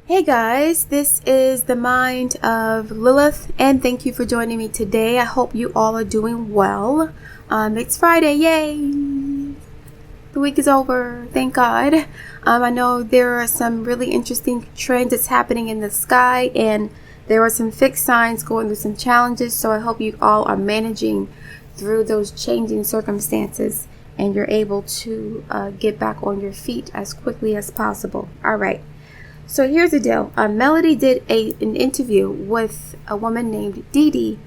Hey guys, this is the mind of Lilith, and thank you for joining me today. I hope you all are doing well. It's Friday, yay! The week is over, thank God. I know there are some really interesting trends that's happening in the sky, and there are some fixed signs going through some challenges, so I hope you all are managing through those changing circumstances and you're able to get back on your feet as quickly as possible. All right. So here's the deal. Melody did an interview with a woman named Dee Dee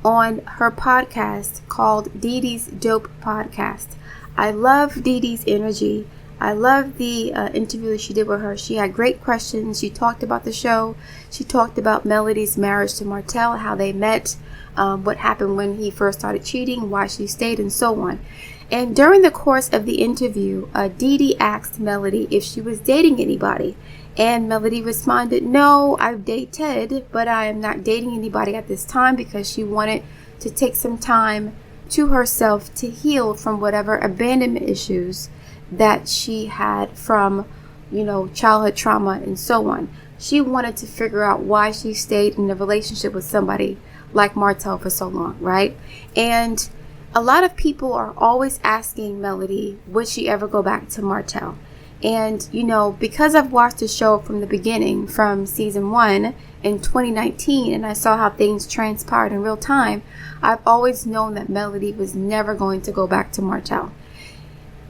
on her podcast called Dee Dee's Dope Podcast. I love Dee Dee's energy. I love the interview that she did with her. She had great questions. She talked about the show. She talked about Melody's marriage to Martell, how they met, what happened when he first started cheating, why she stayed, and so on. And during the course of the interview, Dee Dee asked Melody if she was dating anybody. And Melody responded, "No, I've dated, but I am not dating anybody at this time," because she wanted to take some time to herself to heal from whatever abandonment issues that she had from, childhood trauma and so on. She wanted to figure out why she stayed in a relationship with somebody like Martell for so long, right? And a lot of people are always asking Melody, would she ever go back to Martell? And, because I've watched the show from the beginning, from season 1 in 2019, and I saw how things transpired in real time, I've always known that Melody was never going to go back to Martell.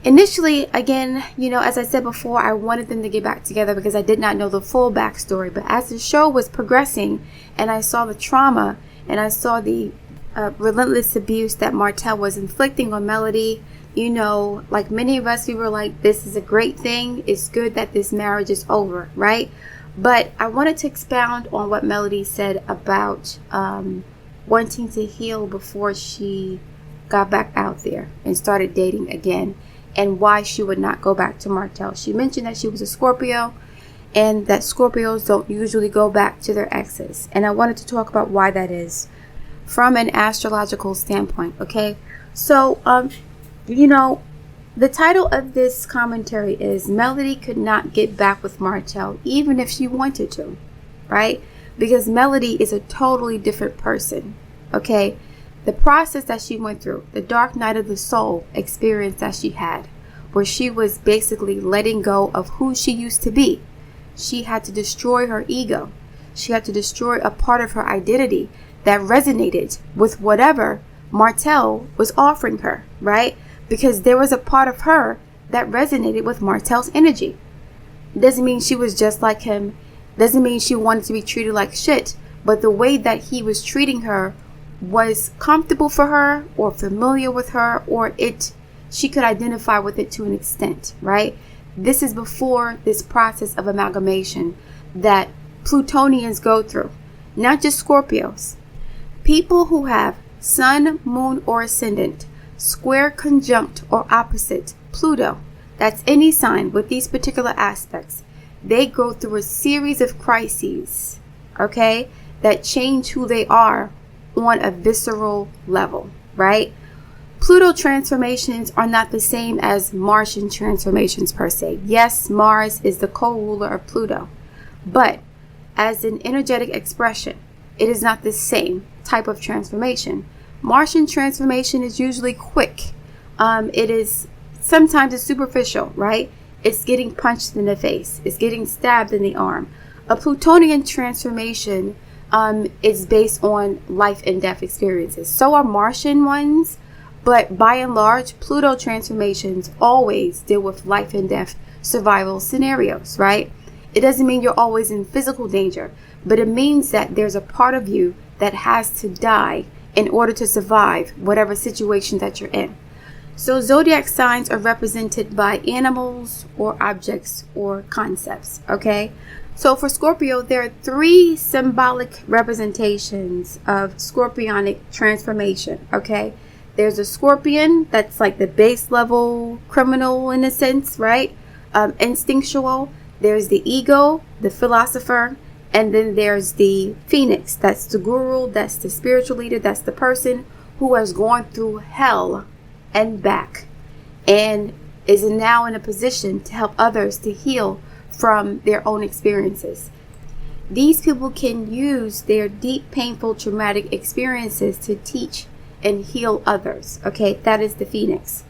Initially, again, as I said before, I wanted them to get back together because I did not know the full backstory. But as the show was progressing and I saw the trauma and I saw the relentless abuse that Martell was inflicting on Melody, like many of us, we were like, this is a great thing. It's good that this marriage is over, right? But I wanted to expound on what Melody said about wanting to heal before she got back out there and started dating again, and why she would not go back to Martell. She mentioned that she was a Scorpio and that Scorpios don't usually go back to their exes. And I wanted to talk about why that is from an astrological standpoint, okay? So, the title of this commentary is Melody could not get back with Martell even if she wanted to, right? Because Melody is a totally different person, okay? The process that she went through, the dark night of the soul experience that she had, where she was basically letting go of who she used to be. She had to destroy her ego. She had to destroy a part of her identity that resonated with whatever Martell was offering her, right? Because there was a part of her that resonated with Martell's energy. Doesn't mean she was just like him. Doesn't mean she wanted to be treated like shit. But the way that he was treating her was comfortable for her, or familiar with her, or she could identify with it to an extent, right? This is before this process of amalgamation that Plutonians go through. Not just Scorpios. People who have Sun, Moon, or Ascendant square, conjunct, or opposite Pluto, that's any sign with these particular aspects, they go through a series of crises, okay, that change who they are on a visceral level, right? Pluto transformations are not the same as Martian transformations per se. Yes, Mars is the co-ruler of Pluto, but as an energetic expression, it is not the same type of transformation. Martian transformation is usually quick. It is sometimes it's superficial, right? It's getting punched in the face. It's getting stabbed in the arm. A Plutonian transformation is based on life and death experiences. So are Martian ones, but by and large, Pluto transformations always deal with life and death survival scenarios, right? It doesn't mean you're always in physical danger, but it means that there's a part of you that has to die in order to survive whatever situation that you're in. So zodiac signs are represented by animals or objects or concepts, okay? So for Scorpio, there are 3 symbolic representations of scorpionic transformation, okay? There's a scorpion, that's like the base level criminal in a sense, right? Instinctual. There's the ego, the philosopher, and then there's the phoenix. That's the guru, that's the spiritual leader, that's the person who has gone through hell and back and is now in a position to help others to heal from their own experiences. These people can use their deep, painful, traumatic experiences to teach and heal others. Okay, that is the Phoenix.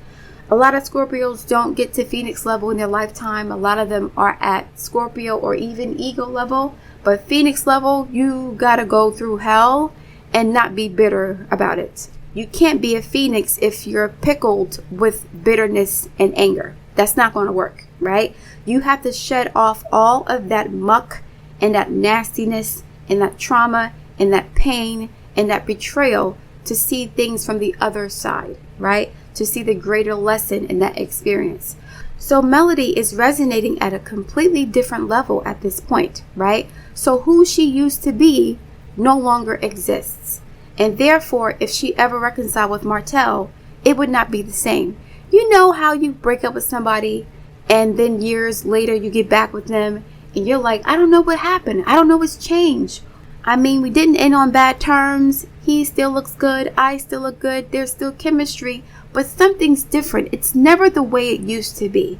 A lot of Scorpios don't get to Phoenix level in their lifetime. A lot of them are at Scorpio or even ego level. But Phoenix level, you gotta go through hell and not be bitter about it. You can't be a Phoenix if you're pickled with bitterness and anger. That's not going to work, right? You have to shed off all of that muck and that nastiness and that trauma and that pain and that betrayal to see things from the other side, right? To see the greater lesson in that experience. So Melody is resonating at a completely different level at this point, right? So who she used to be no longer exists. And therefore, if she ever reconciled with Martell, it would not be the same. You know how you break up with somebody and then years later you get back with them and you're like, I don't know what happened. I don't know what's changed. I mean, we didn't end on bad terms. He still looks good. I still look good. There's still chemistry, but something's different. It's never the way it used to be.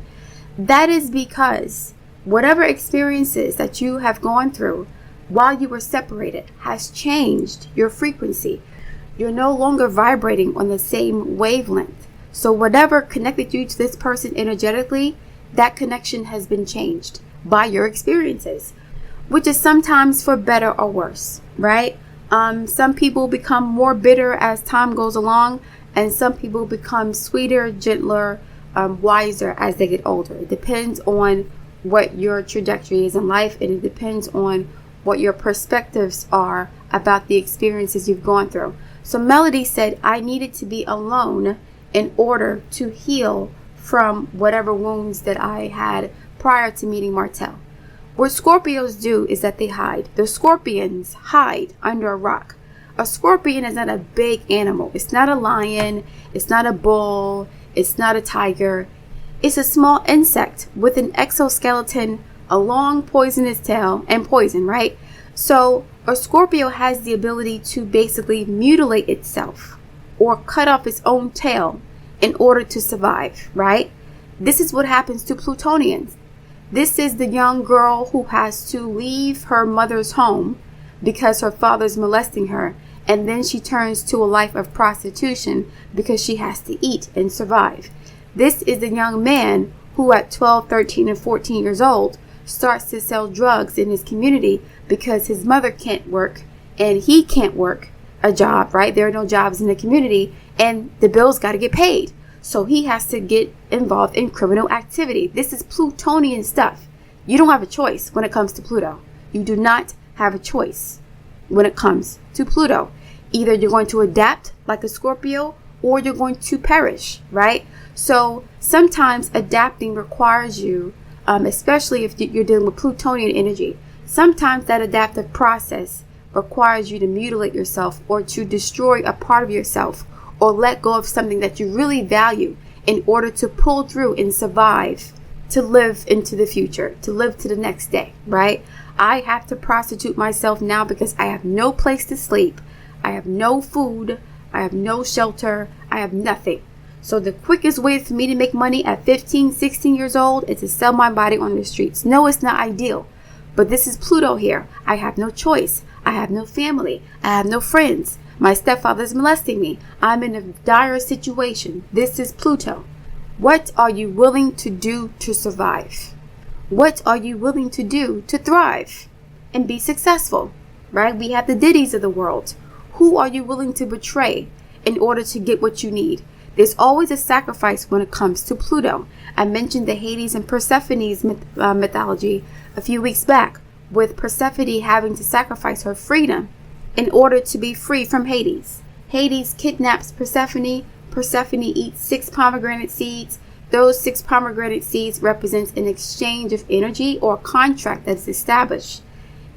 That is because whatever experiences that you have gone through while you were separated has changed your frequency. You're no longer vibrating on the same wavelength. So whatever connected you to this person energetically, that connection has been changed by your experiences, which is sometimes for better or worse, right? Some people become more bitter as time goes along, and some people become sweeter, gentler, wiser as they get older. It depends on what your trajectory is in life, and it depends on what your perspectives are about the experiences you've gone through. So Melody said, I needed to be alone in order to heal from whatever wounds that I had prior to meeting Martell. What Scorpios do is that they hide. The Scorpions hide under a rock. A scorpion is not a big animal. It's not a lion. It's not a bull. It's not a tiger. It's a small insect with an exoskeleton, a long poisonous tail, and poison, right? So a Scorpio has the ability to basically mutilate itself or cut off its own tail in order to survive, right? This is what happens to Plutonians. This is the young girl who has to leave her mother's home because her father's molesting her, and then she turns to a life of prostitution because she has to eat and survive. This is the young man who at 12, 13, and 14 years old starts to sell drugs in his community because his mother can't work and he can't work a job, right? There are no jobs in the community and the bills got to get paid. So he has to get involved in criminal activity. This is Plutonian stuff. You don't have a choice when it comes to Pluto. You do not have a choice when it comes to Pluto. Either you're going to adapt like a Scorpio or you're going to perish, right? So sometimes adapting requires you, especially if you're dealing with Plutonian energy, sometimes that adaptive process requires you to mutilate yourself or to destroy a part of yourself or let go of something that you really value in order to pull through and survive, to live into the future, to live to the next day, right? I have to prostitute myself now because I have no place to sleep. I have no food. I have no shelter. I have nothing. So the quickest way for me to make money at 15, 16 years old is to sell my body on the streets. No, it's not ideal. But this is Pluto here. I have no choice. I have no family. I have no friends. My stepfather's molesting me. I'm in a dire situation. This is Pluto. What are you willing to do to survive? What are you willing to do to thrive and be successful, right? We have the Diddies of the world. Who are you willing to betray in order to get what you need? There's always a sacrifice when it comes to Pluto. I mentioned the Hades and Persephone's mythology a few weeks back, with Persephone having to sacrifice her freedom in order to be free from Hades. Hades kidnaps Persephone. Persephone eats 6 pomegranate seeds. Those 6 pomegranate seeds represents an exchange of energy or contract that is established.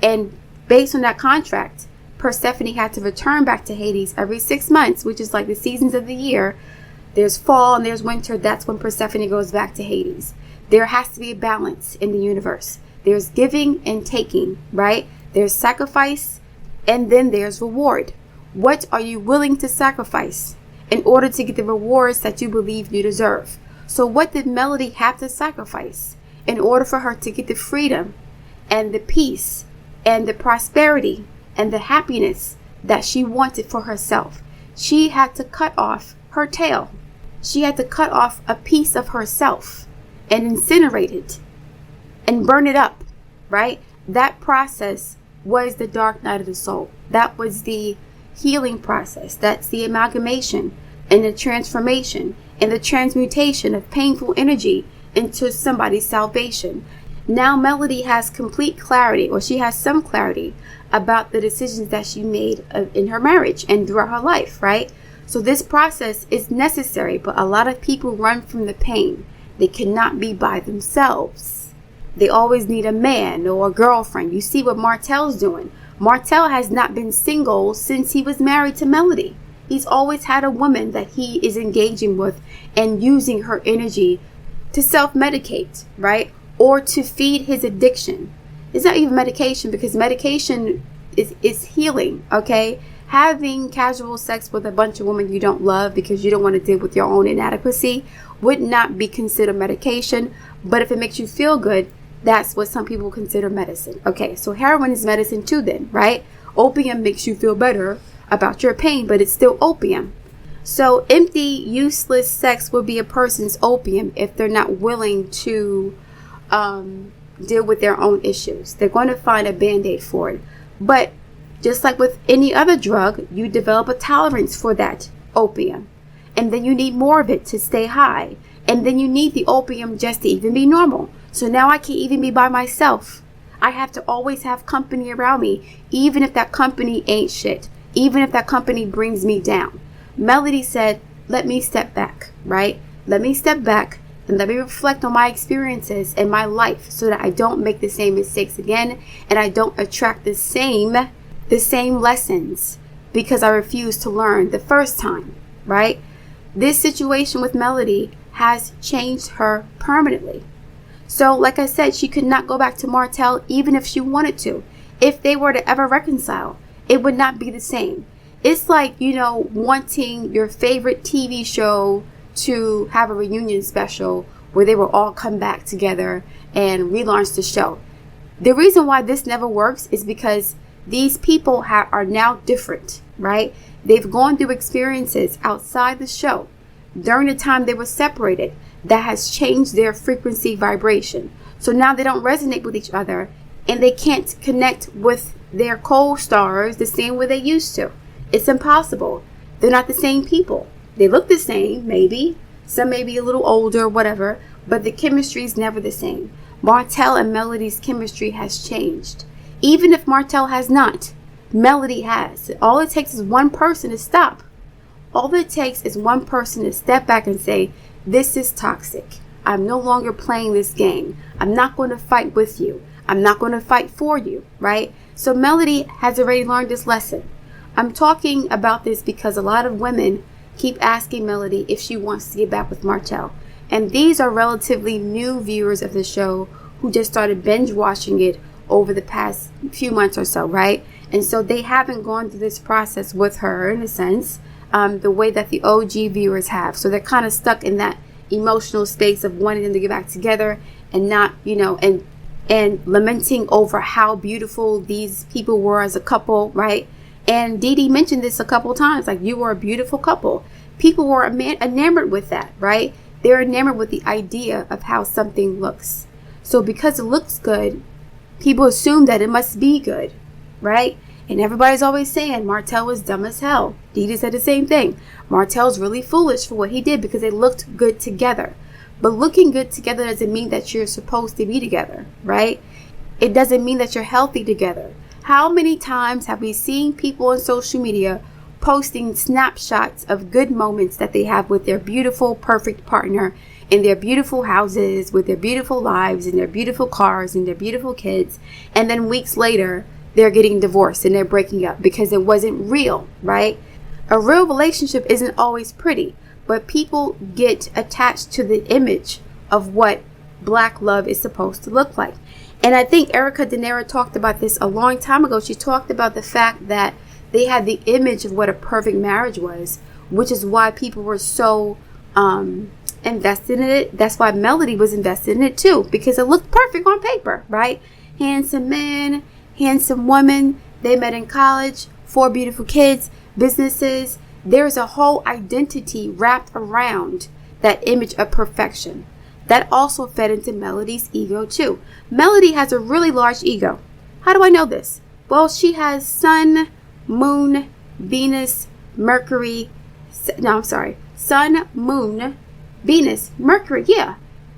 And based on that contract, Persephone had to return back to Hades every 6 months, which is like the seasons of the year. There's fall and there's winter. That's when Persephone goes back to Hades. There has to be a balance in the universe. There's giving and taking, right? There's sacrifice and then there's reward. What are you willing to sacrifice in order to get the rewards that you believe you deserve? So what did Melody have to sacrifice in order for her to get the freedom and the peace and the prosperity and the happiness that she wanted for herself, she had to cut off her tail. She had to cut off a piece of herself and incinerate it and burn it up, right? That process was the dark night of the soul. That was the healing process. That's the amalgamation and the transformation and the transmutation of painful energy into somebody's salvation. Now Melody has complete clarity, or she has some clarity about the decisions that she made in her marriage and throughout her life, right? So this process is necessary, but a lot of people run from the pain. They cannot be by themselves. They always need a man or a girlfriend. You see what Martell's doing. Martell has not been single since he was married to Melody. He's always had a woman that he is engaging with and using her energy to self-medicate, right? Or to feed his addiction. It's not even medication, because medication is healing, okay? Having casual sex with a bunch of women you don't love because you don't want to deal with your own inadequacy would not be considered medication. But if it makes you feel good, that's what some people consider medicine. Okay, so heroin is medicine too then, right? Opium makes you feel better about your pain, but it's still opium. So empty, useless sex will be a person's opium if they're not willing to deal with their own issues. They're going to find a band-aid for it. But just like with any other drug, you develop a tolerance for that opium. And then you need more of it to stay high. And then you need the opium just to even be normal. So now I can't even be by myself. I have to always have company around me, even if that company ain't shit. Even if that company brings me down. Melody said, let me step back, right? Let me step back and let me reflect on my experiences and my life so that I don't make the same mistakes again and I don't attract the same lessons because I refuse to learn the first time, right? This situation with Melody has changed her permanently. So like I said, she could not go back to Martell even if she wanted to. If they were to ever reconcile, it would not be the same. It's like, wanting your favorite TV show to have a reunion special where they will all come back together and relaunch the show. The reason why this never works is because these people are now different, right? They've gone through experiences outside the show during the time they were separated that has changed their frequency vibration. So now they don't resonate with each other and they can't connect with their co-stars the same way they used to. It's impossible. They're not the same people. They look the same, maybe. Some may be a little older, whatever, but the chemistry is never the same. Martell and Melody's chemistry has changed. Even if Martell has not, Melody has. All it takes is one person to stop. All it takes is one person to step back and say, this is toxic. I'm no longer playing this game. I'm not going to fight with you. I'm not going to fight for you, right? So Melody has already learned this lesson. I'm talking about this because a lot of women keep asking Melody if she wants to get back with Martell. And these are relatively new viewers of the show who just started binge watching it over the past few months or so, right? And so they haven't gone through this process with her, in a sense, the way that the OG viewers have. So they're kind of stuck in that emotional space of wanting them to get back together and not, and lamenting over how beautiful these people were as a couple, right? And Dee Dee mentioned this a couple times, like, you were a beautiful couple. People were enamored with that, right? They're enamored with the idea of how something looks. So because it looks good, people assume that it must be good, right? And everybody's always saying Martell was dumb as hell. Dee Dee said the same thing. Martell's really foolish for what he did because they looked good together. But looking good together doesn't mean that you're supposed to be together, right? It doesn't mean that you're healthy together. How many times have we seen people on social media posting snapshots of good moments that they have with their beautiful, perfect partner in their beautiful houses, with their beautiful lives, in their beautiful cars, and their beautiful kids, and then weeks later, they're getting divorced and they're breaking up because it wasn't real, right? A real relationship isn't always pretty, but people get attached to the image of what black love is supposed to look like. And I think Erica De Niro talked about this a long time ago. She talked about the fact that they had the image of what a perfect marriage was, which is why people were so invested in it. That's why Melody was invested in it too, because it looked perfect on paper, right? Handsome man, handsome woman. They met in college, 4 beautiful kids, businesses. There's a whole identity wrapped around that image of perfection. That also fed into Melody's ego too. Melody has a really large ego. How do I know this? Well, she has Sun, Moon, Venus, Mercury. Sun, Moon, Venus, Mercury,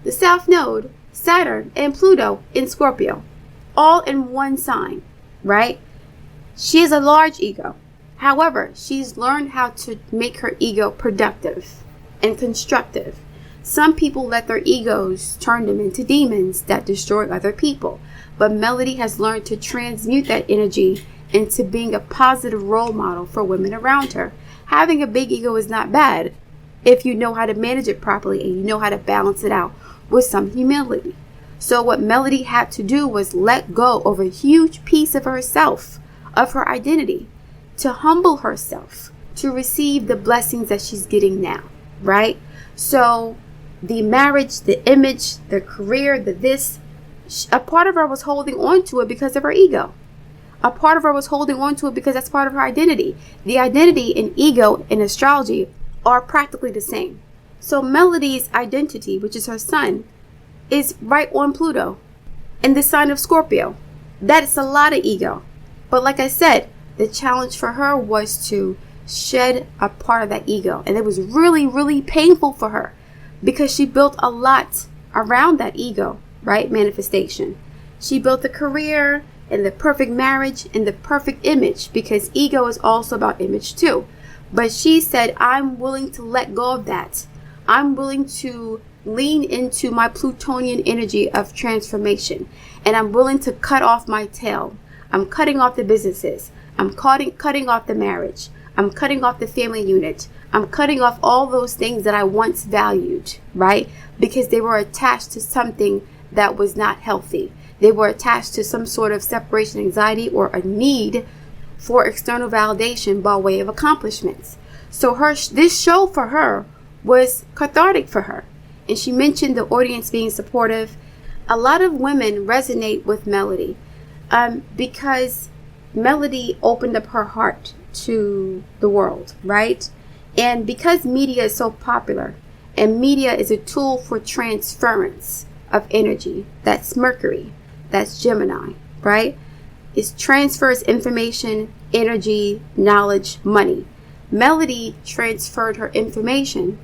the South Node, Saturn, and Pluto in Scorpio. All in one sign, right? She has a large ego. However, she's learned how to make her ego productive and constructive. Some people let their egos turn them into demons that destroy other people. But Melody has learned to transmute that energy into being a positive role model for women around her. Having a big ego is not bad if you know how to manage it properly and you know how to balance it out with some humility. So what Melody had to do was let go of a huge piece of herself, of her identity, to humble herself, to receive the blessings that she's getting now, right? So the marriage, the image, the career, a part of her was holding on to it because of her ego. A part of her was holding on to it because that's part of her identity. The identity and ego in astrology are practically the same. So Melody's identity, which is her sun, is right on Pluto in the sign of Scorpio. That is a lot of ego. But like I said, the challenge for her was to shed a part of that ego. And it was really, really painful for her because she built a lot around that ego, right? Manifestation. She built a career and the perfect marriage and the perfect image, because ego is also about image too. But she said, I'm willing to let go of that. I'm willing to lean into my Plutonian energy of transformation. And I'm willing to cut off my tail. I'm cutting off the businesses. I'm cutting off the marriage. I'm cutting off the family unit. I'm cutting off all those things that I once valued, right? Because they were attached to something that was not healthy. They were attached to some sort of separation anxiety or a need for external validation by way of accomplishments. So this show for her was cathartic for her. And she mentioned the audience being supportive. A lot of women resonate with Melody because Melody opened up her heart to the world, right? And because media is so popular, and media is a tool for transference of energy, that's Mercury, that's Gemini, right? It transfers information, energy, knowledge, money. Melody transferred her information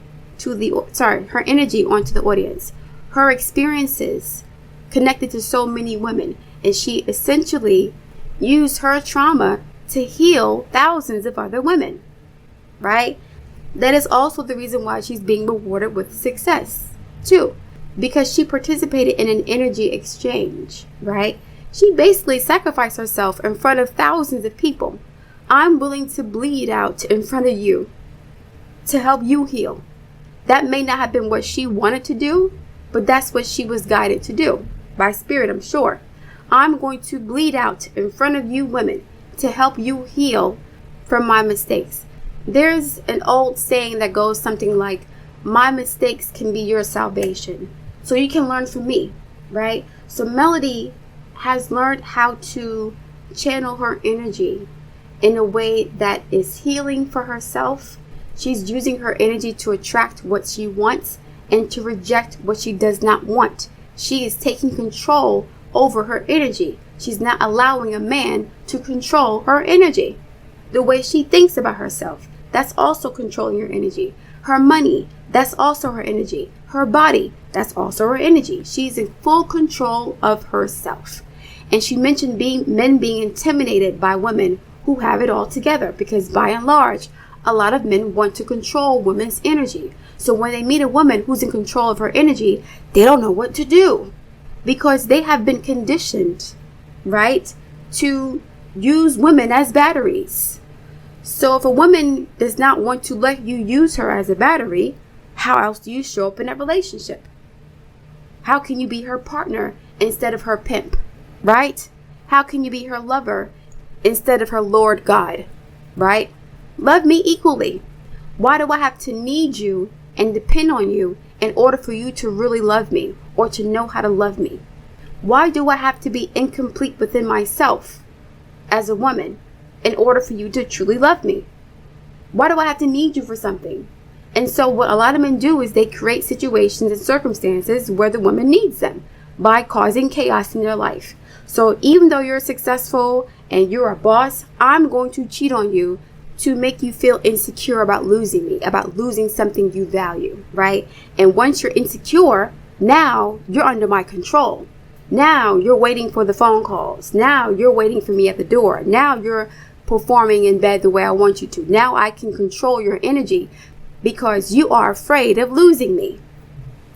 her energy onto the audience. Her experiences connected to so many women, and she essentially used her trauma to heal thousands of other women, right? That is also the reason why she's being rewarded with success too, because she participated in an energy exchange, right? She basically sacrificed herself in front of thousands of people. I'm willing to bleed out in front of you to help you heal. That may not have been what she wanted to do, but that's what she was guided to do by spirit, I'm sure. I'm going to bleed out in front of you women to help you heal from my mistakes. There's an old saying that goes something like, my mistakes can be your salvation. So you can learn from me, right? So Melody has learned how to channel her energy in a way that is healing for herself. She's using her energy to attract what she wants and to reject what she does not want. She is taking control over her energy. She's not allowing a man to control her energy. The way she thinks about herself, that's also controlling her energy. Her money, that's also her energy. Her body, that's also her energy. She's in full control of herself. And she mentioned men being intimidated by women who have it all together, because by and large, a lot of men want to control women's energy. So when they meet a woman who's in control of her energy, they don't know what to do, because they have been conditioned, right, to use women as batteries. So if a woman does not want to let you use her as a battery, how else do you show up in that relationship? How can you be her partner instead of her pimp, right? How can you be her lover instead of her Lord God, right? Love me equally. Why do I have to need you and depend on you in order for you to really love me or to know how to love me? Why do I have to be incomplete within myself as a woman in order for you to truly love me? Why do I have to need you for something? And so what a lot of men do is they create situations and circumstances where the woman needs them by causing chaos in their life. So even though you're successful and you're a boss, I'm going to cheat on you to make you feel insecure about losing me, about losing something you value, right? And once you're insecure, now you're under my control. Now you're waiting for the phone calls. Now you're waiting for me at the door. Now you're performing in bed the way I want you to. Now I can control your energy because you are afraid of losing me.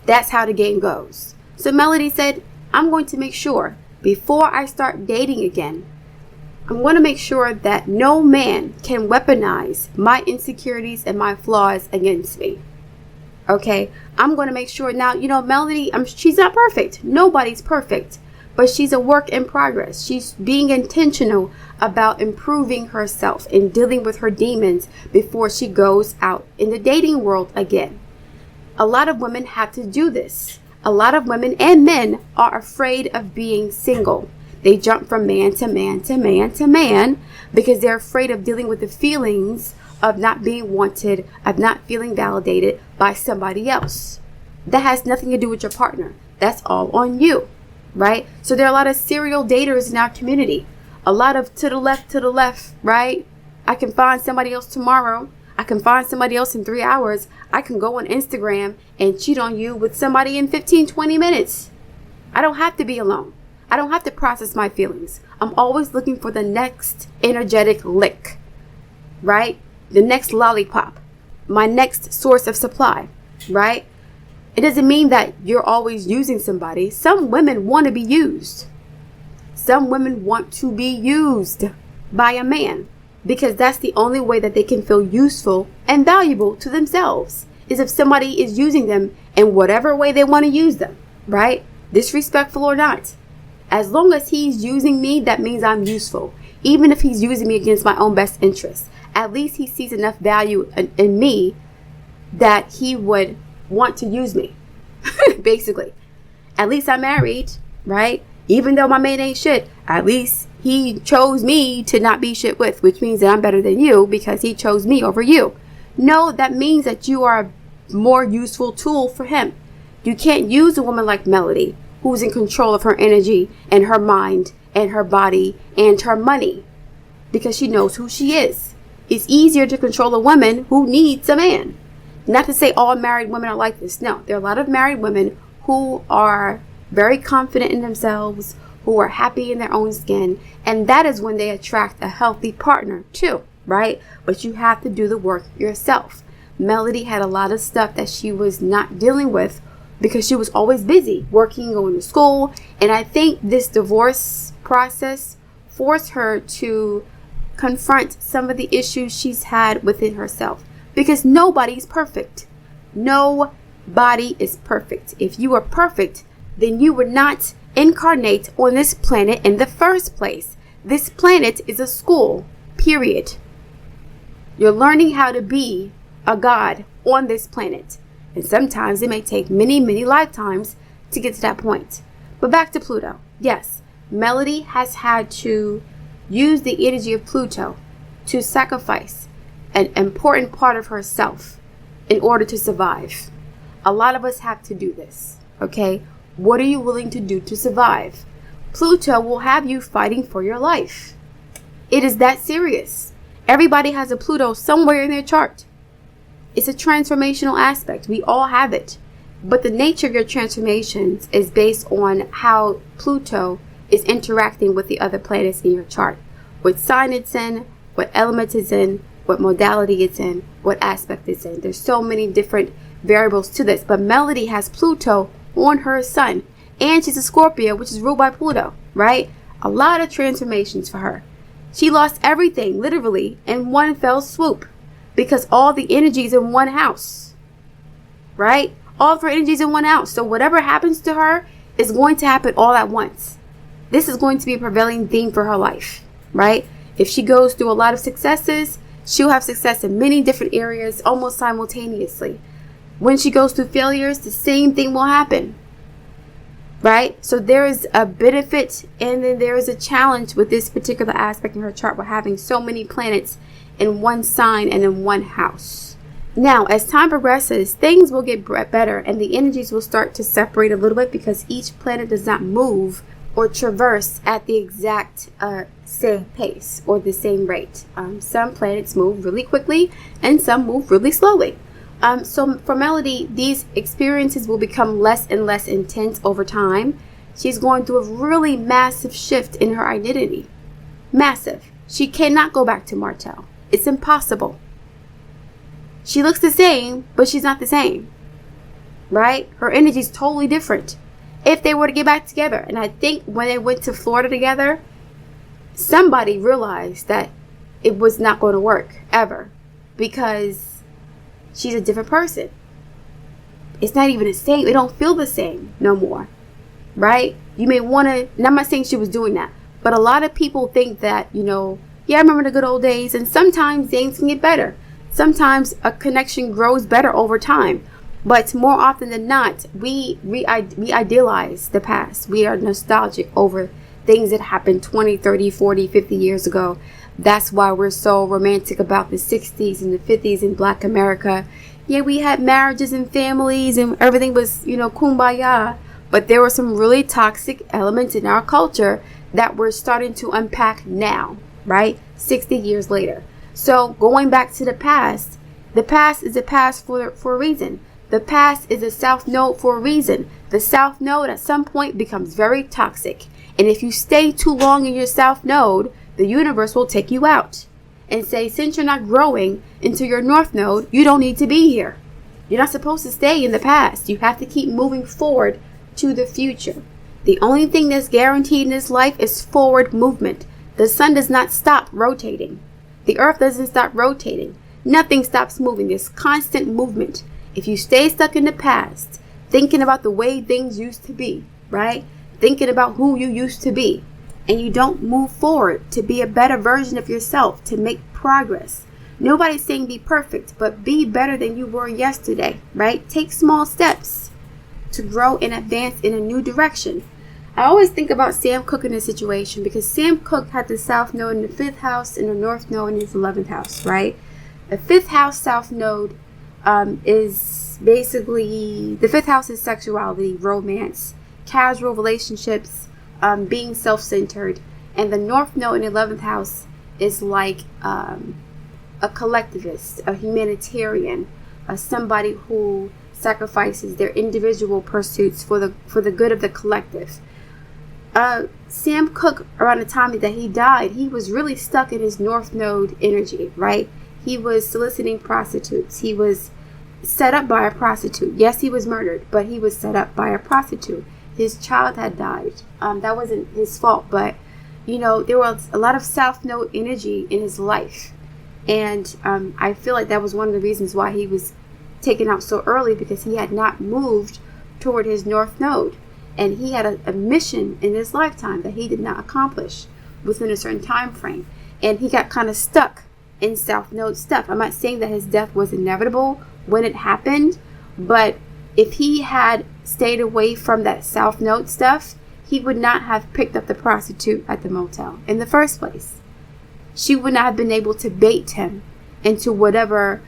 That's how the game goes. So Melody said, I'm going to make sure before I start dating again, I'm going to make sure that no man can weaponize my insecurities and my flaws against me. Okay, I'm going to make sure now, Melody, she's not perfect. Nobody's perfect, but she's a work in progress. She's being intentional about improving herself and dealing with her demons before she goes out in the dating world again. A lot of women have to do this. A lot of women and men are afraid of being single. They jump from man to man to man to man because they're afraid of dealing with the feelings of not being wanted, of not feeling validated by somebody else. That has nothing to do with your partner. That's all on you, right? So there are a lot of serial daters in our community. A lot of to the left, right? I can find somebody else tomorrow. I can find somebody else in 3 hours. I can go on Instagram and cheat on you with somebody in 15, 20 minutes. I don't have to be alone. I don't have to process my feelings. I'm always looking for the next energetic lick, right? The next lollipop, my next source of supply, right? It doesn't mean that you're always using somebody. Some women want to be used. Some women want to be used by a man because that's the only way that they can feel useful and valuable to themselves is if somebody is using them in whatever way they want to use them, right? Disrespectful or not. As long as he's using me, that means I'm useful. Even if he's using me against my own best interests, at least he sees enough value in me that he would want to use me. Basically. At least I'm married, right? Even though my man ain't shit, at least he chose me to not be shit with, which means that I'm better than you because he chose me over you. No, that means that you are a more useful tool for him. You can't use a woman like Melody, who's in control of her energy and her mind and her body and her money because she knows who she is. It's easier to control a woman who needs a man. Not to say all married women are like this. No, there are a lot of married women who are very confident in themselves, who are happy in their own skin. And that is when they attract a healthy partner too, right? But you have to do the work yourself. Melody had a lot of stuff that she was not dealing with because she was always busy working, going to school. And I think this divorce process forced her to confront some of the issues she's had within herself because nobody's perfect. Nobody is perfect. If you were perfect, then you would not incarnate on this planet in the first place. This planet is a school, period. You're learning how to be a god on this planet. And sometimes it may take many, many lifetimes to get to that point. But back to Pluto. Yes, Melody has had to use the energy of Pluto to sacrifice an important part of herself in order to survive. A lot of us have to do this, okay? What are you willing to do to survive? Pluto will have you fighting for your life. It is that serious. Everybody has a Pluto somewhere in their chart. It's a transformational aspect. We all have it. But the nature of your transformations is based on how Pluto is interacting with the other planets in your chart. What sign it's in, what element it's in, what modality it's in, what aspect it's in. There's so many different variables to this. But Melody has Pluto on her sun. And she's a Scorpio, which is ruled by Pluto, right? A lot of transformations for her. She lost everything, literally, in one fell swoop. Because all the energy is in one house, right? All of her energy is in one house. So whatever happens to her is going to happen all at once. This is going to be a prevailing theme for her life, right? If she goes through a lot of successes, she'll have success in many different areas almost simultaneously. When she goes through failures, the same thing will happen. right? So there is a benefit and then there is a challenge with this particular aspect in her chart with having so many planets in one sign and in one house. Now, as time progresses, things will get better and the energies will start to separate a little bit because each planet does not move or traverse at the exact same pace or the same rate. Some planets move really quickly and some move really slowly. So for Melody, these experiences will become less and less intense over time. She's going through a really massive shift in her identity. Massive. She cannot go back to Martell. It's impossible. She looks the same, but she's not the same. Right? Her energy is totally different. If they were to get back together, and I think when they went to Florida together, somebody realized that it was not going to work ever because she's a different person. It's not even the same. They don't feel the same no more. Right? You may want to, and I'm not saying she was doing that, but a lot of people think that, yeah, I remember the good old days, and sometimes things can get better. Sometimes a connection grows better over time. But more often than not, we idealize the past. We are nostalgic over things that happened 20, 30, 40, 50 years ago. That's why we're so romantic about the 60s and the 50s in Black America. Yeah, we had marriages and families and everything was, kumbaya. But there were some really toxic elements in our culture that we're starting to unpack now, right? 60 years later. So going back to the past is a past for a reason. The past is a south node for a reason. The south node at some point becomes very toxic. And if you stay too long in your south node, the universe will take you out and say, since you're not growing into your north node, you don't need to be here. You're not supposed to stay in the past. You have to keep moving forward to the future. The only thing that's guaranteed in this life is forward movement. The sun does not stop rotating. The earth doesn't stop rotating. Nothing stops moving. There's constant movement. If you stay stuck in the past, thinking about the way things used to be, right? Thinking about who you used to be, and you don't move forward to be a better version of yourself, to make progress. Nobody's saying be perfect, but be better than you were yesterday, right? Take small steps to grow and advance in a new direction. I always think about Sam Cooke in this situation because Sam Cooke had the south node in the 5th house and the north node in his 11th house, right? The 5th house south node is basically, the 5th house is sexuality, romance, casual relationships, being self-centered. And the north node in the 11th house is like a collectivist, a humanitarian, somebody who sacrifices their individual pursuits for the good of the collective. Sam Cooke, around the time that he died, he was really stuck in his north node energy, right? He was soliciting prostitutes. He was set up by a prostitute. Yes, he was murdered, but he was set up by a prostitute. His child had died. That wasn't his fault, but there was a lot of south node energy in his life, and I feel like that was one of the reasons why he was taken out so early, because he had not moved toward his north node. And he had a mission in his lifetime that he did not accomplish within a certain time frame. And he got kind of stuck in south node stuff. I'm not saying that his death was inevitable when it happened, but if he had stayed away from that south node stuff, he would not have picked up the prostitute at the motel in the first place. She would not have been able to bait him into whatever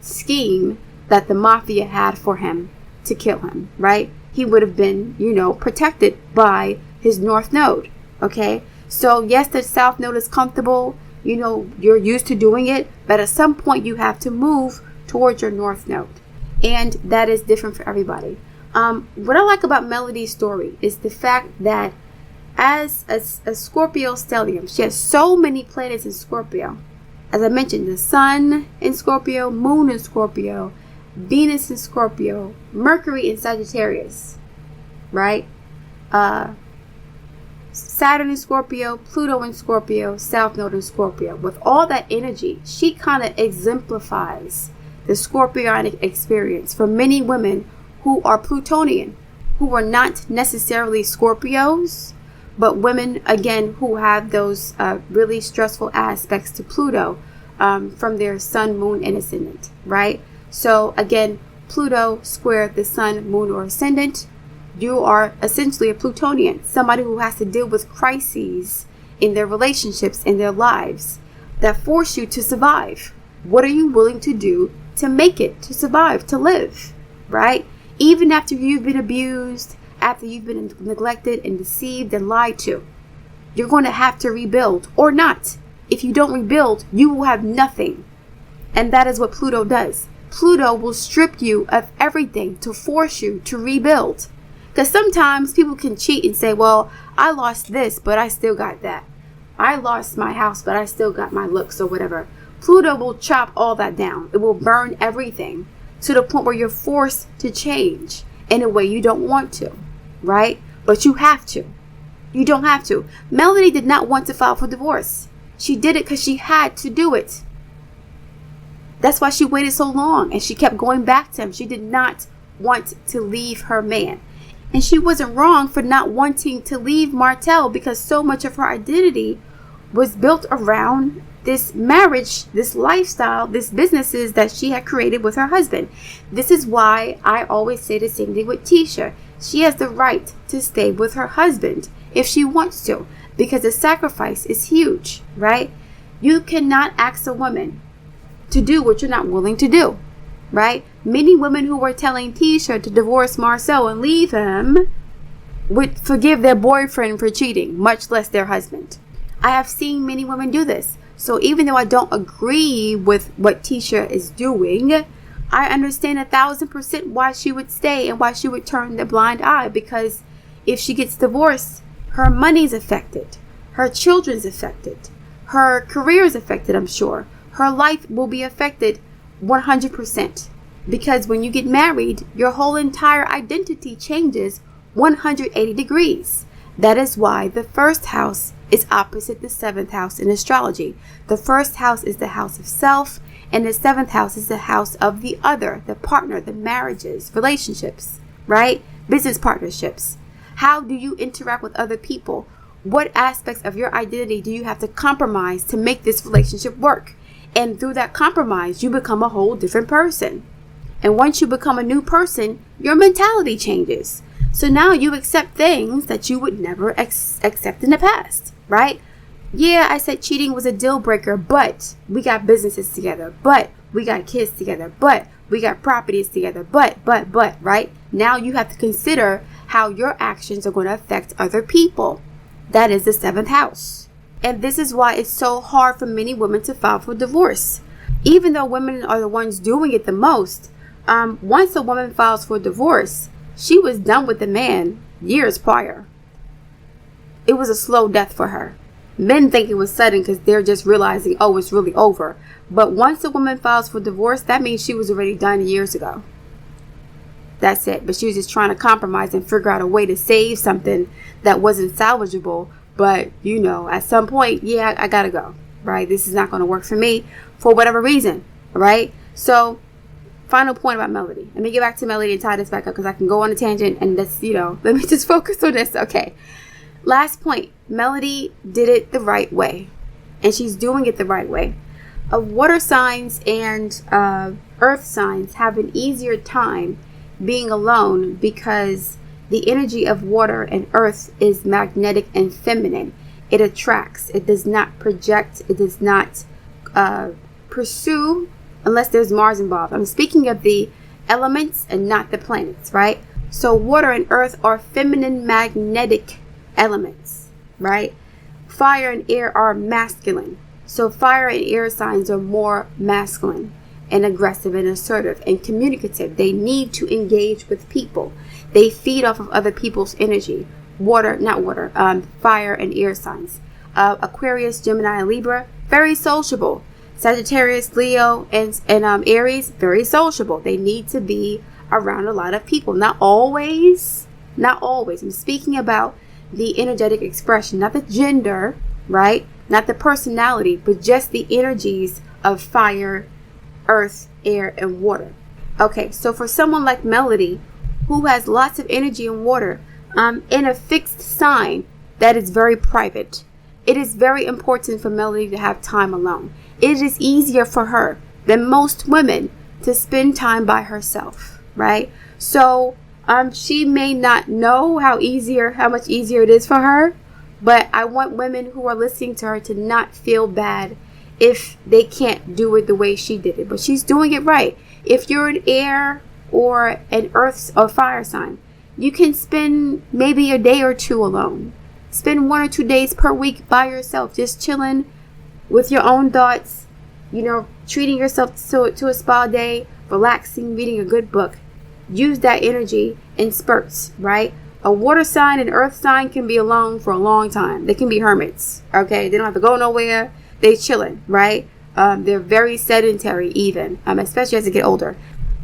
scheme that the mafia had for him to kill him, right? He would have been, protected by his north node, okay? So yes, the south node is comfortable, you're used to doing it, but at some point you have to move towards your north node, and that is different for everybody. What I like about Melody's story is the fact that as a Scorpio stellium, she has so many planets in Scorpio. As I mentioned, the sun in Scorpio, moon in Scorpio, Venus in Scorpio, Mercury in Sagittarius, right? Saturn in Scorpio, Pluto in Scorpio, South Node in Scorpio. With all that energy, she kind of exemplifies the Scorpionic experience for many women who are Plutonian, who are not necessarily Scorpios, but women, again, who have those really stressful aspects to Pluto from their sun, moon, and ascendant, right? So again, Pluto squared the sun, moon, or ascendant You are essentially a Plutonian, somebody who has to deal with crises in their relationships, in their lives, that force you to survive. What are you willing to do to make it, to survive, to live, right? Even after you've been abused, after you've been neglected and deceived and lied to, you're going to have to rebuild or not. If you don't rebuild, you will have nothing. And that is what Pluto does. Pluto will strip you of everything to force you to rebuild. Because sometimes people can cheat and say, well, I lost this, but I still got that. I lost my house, but I still got my looks or whatever. Pluto will chop all that down. It will burn everything to the point where you're forced to change in a way you don't want to, right? But you have to. You don't have to. Melody did not want to file for divorce. She did it because she had to do it. That's why she waited so long and she kept going back to him. She did not want to leave her man. And she wasn't wrong for not wanting to leave Martell, because so much of her identity was built around this marriage, this lifestyle, this businesses that she had created with her husband. This is why I always say the same thing with Tisha. She has the right to stay with her husband if she wants to, because the sacrifice is huge, right? You cannot ask a woman to do what you're not willing to do, right? Many women who were telling Tisha to divorce Marcel and leave him would forgive their boyfriend for cheating, much less their husband. I have seen many women do this. So even though I don't agree with what Tisha is doing, I understand 1,000% why she would stay and why she would turn the blind eye. Because if she gets divorced, her money's affected, her children's affected, her career is affected, I'm sure. Her life will be affected 100%. Because when you get married, your whole entire identity changes 180 degrees. That is why the first house is opposite the seventh house in astrology. The first house is the house of self, and the seventh house is the house of the other, the partner, the marriages, relationships, right? Business partnerships. How do you interact with other people? What aspects of your identity do you have to compromise to make this relationship work? And through that compromise, you become a whole different person. And once you become a new person, your mentality changes. So now you accept things that you would never accept in the past, right? Yeah, I said cheating was a deal breaker, but we got businesses together, but we got kids together, but we got properties together, but, right? Now you have to consider how your actions are going to affect other people. That is the seventh house. And this is why it's so hard for many women to file for divorce. Even though women are the ones doing it the most, once a woman files for divorce, she was done with the man years prior. It was a slow death for her. Men think it was sudden because they're just realizing, oh, it's really over. But once a woman files for divorce, that means she was already done years ago. That's it. But she was just trying to compromise and figure out a way to save something that wasn't salvageable. But, you know, at some point, yeah, I gotta go, right? This is not going to work for me for whatever reason, right? So, final point about Melody. Let me get back to Melody and tie this back up because I can go on a tangent and that's, you know, let me just focus on this. Okay. Last point. Melody did it the right way. And she's doing it the right way. Water signs and earth signs have an easier time being alone because the energy of water and earth is magnetic and feminine. It attracts. It does not project. It does not pursue unless there's Mars involved. I'm speaking of the elements and not the planets, right? So water and earth are feminine magnetic elements, right? Fire and air are masculine. So fire and air signs are more masculine and aggressive and assertive and communicative. They need to engage with people. They feed off of other people's energy. Fire and air signs. Aquarius, Gemini, and Libra, very sociable. Sagittarius, Leo, and Aries, very sociable. They need to be around a lot of people. Not always. I'm speaking about the energetic expression, not the gender, right? Not the personality, but just the energies of fire, earth, air, and water. Okay, so for someone like Melody, who has lots of energy and water, in a fixed sign that is very private, it is very important for Melody to have time alone. It is easier for her than most women to spend time by herself, right? So She may not know how much easier it is for her, but I want women who are listening to her to not feel bad if they can't do it the way she did it. But she's doing it right. If you're an air or an earth or fire sign, you can spend maybe a day or two alone. Spend 1 or 2 days per week by yourself, just chilling with your own thoughts, treating yourself to a spa day, relaxing, reading a good book. Use that energy in spurts, right? A water sign and earth sign can be alone for a long time. They can be hermits, okay? They don't have to go nowhere. They chilling, right? They're very sedentary even, especially as they get older.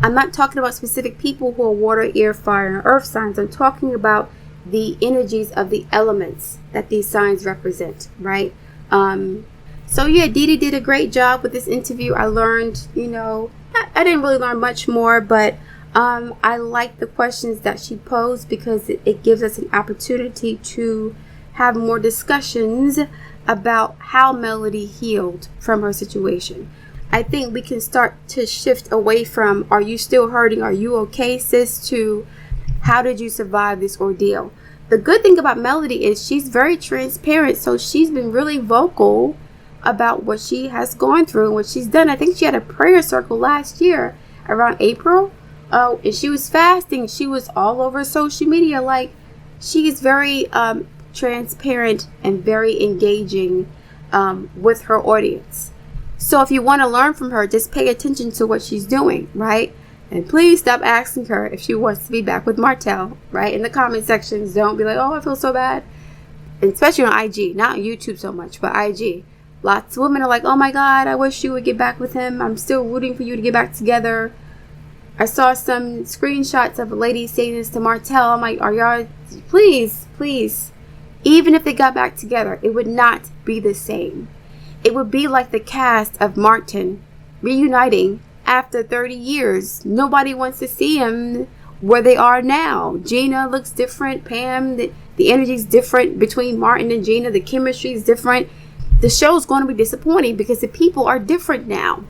I'm not talking about specific people who are water, air, fire, and earth signs. I'm talking about the energies of the elements that these signs represent, right? So yeah, Dee did a great job with this interview. I learned, I didn't really learn much more, but I like the questions that she posed because it gives us an opportunity to have more discussions about how Melody healed from her situation. I think we can start to shift away from, are you still hurting? Are you okay, sis? To how did you survive this ordeal? The good thing about Melody is she's very transparent. So she's been really vocal about what she has gone through and what she's done. I think she had a prayer circle last year around April. And she was fasting. She was all over social media. Like, she's very transparent and very engaging with her audience. So if you want to learn from her, just pay attention to what she's doing, right? And please stop asking her if she wants to be back with Martell, right? In the comment sections, don't be like, oh, I feel so bad. And especially on IG, not on YouTube so much, but IG. Lots of women are like, oh my God, I wish you would get back with him. I'm still rooting for you to get back together. I saw some screenshots of a lady saying this to Martell. I'm like, are y'all, please. Even if they got back together, it would not be the same. It would be like the cast of Martin reuniting after 30 years. Nobody wants to see them where they are now. Gina looks different. Pam, the energy's different between Martin and Gina. The chemistry is different. The show's going to be disappointing because the people are different now.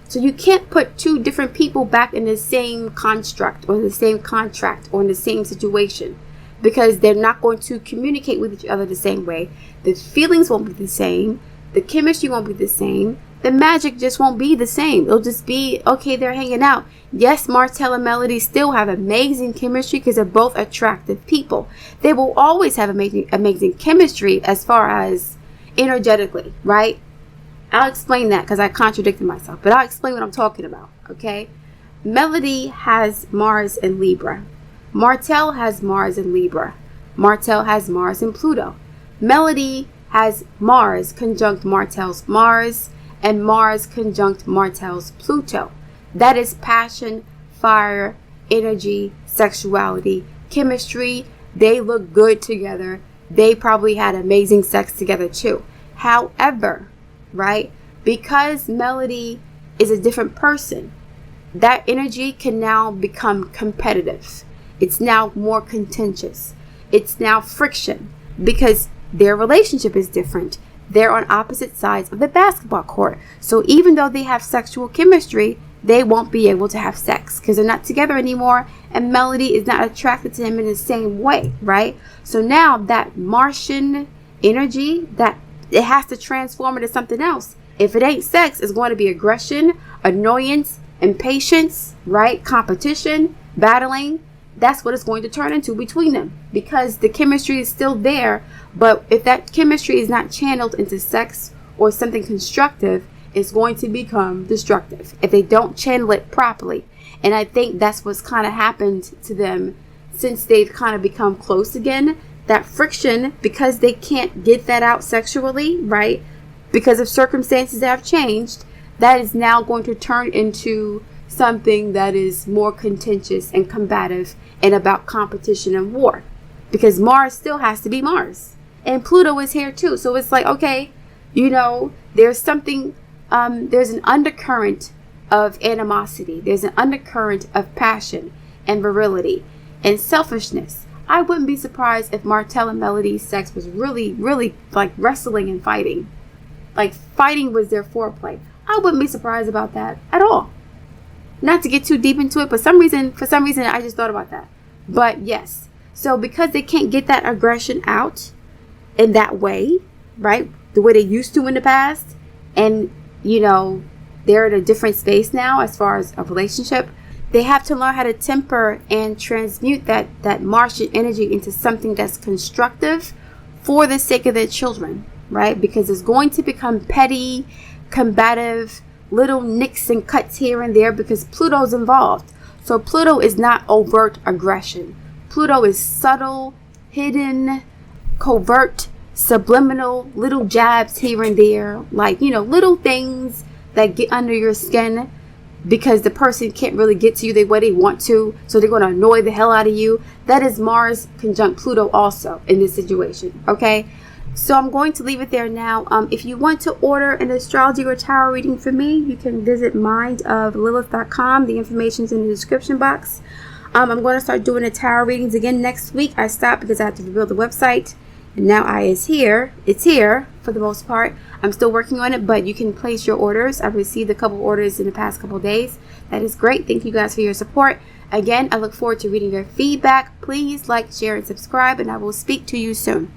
So you can't put two different people back in the same construct or the same contract or in the same situation, because they're not going to communicate with each other the same way. The feelings won't be the same. The chemistry won't be the same. The magic just won't be the same. It'll just be, okay, they're hanging out. Yes, Martell and Melody still have amazing chemistry because they're both attractive people. They will always have amazing chemistry as far as energetically, right? I'll explain that because I contradicted myself, but I'll explain what I'm talking about, okay? Melody has Mars in Libra. Martell has Mars in Libra. Martell has Mars in Pluto. Melody has Mars conjunct Martell's Mars and Mars conjunct Martell's Pluto. That is passion, fire, energy, sexuality, chemistry. They look good together. They probably had amazing sex together too. However, right, because Melody is a different person, that energy can now become competitive. It's now more contentious. It's now friction because their relationship is different. They're on opposite sides of the basketball court. So even though they have sexual chemistry, they won't be able to have sex because they're not together anymore, and Melody is not attracted to him in the same way, right? So now that Martian energy, that it has to transform into something else. If it ain't sex, it's going to be aggression, annoyance, impatience, right? Competition, battling. That's what it's going to turn into between them because the chemistry is still there. But if that chemistry is not channeled into sex or something constructive, it's going to become destructive if they don't channel it properly. And I think that's what's kind of happened to them since they've kind of become close again. That friction, because they can't get that out sexually, right? Because of circumstances that have changed, that is now going to turn into something that is more contentious and combative and about competition and war. Because Mars still has to be Mars. And Pluto is here too. So it's like, okay, there's something, there's an undercurrent of animosity. There's an undercurrent of passion and virility and selfishness. I wouldn't be surprised if Martell and Melody's sex was really, really like wrestling and fighting. Like fighting was their foreplay. I wouldn't be surprised about that at all. Not to get too deep into it, but for some reason, I just thought about that. But yes, so because they can't get that aggression out in that way, right, the way they used to in the past, and they're in a different space now as far as a relationship, they have to learn how to temper and transmute that Martian energy into something that's constructive for the sake of their children, right? Because it's going to become petty, combative, little nicks and cuts here and there because Pluto's involved. So Pluto is not overt aggression. Pluto is subtle, hidden, covert, subliminal, little jabs here and there, like, little things that get under your skin because the person can't really get to you the way they want to, so they're going to annoy the hell out of you. That is Mars conjunct Pluto also in this situation, okay? So I'm going to leave it there now. If you want to order an astrology or tarot reading for me, you can visit mindoflilith.com. The information's in the description box. I'm going to start doing the tarot readings again next week. I stopped because I had to rebuild the website. And now it's here for the most part. I'm still working on it, but you can place your orders. I've received a couple orders in the past couple days. That is great. Thank you guys for your support. Again, I look forward to reading your feedback. Please like, share, and subscribe, and I will speak to you soon.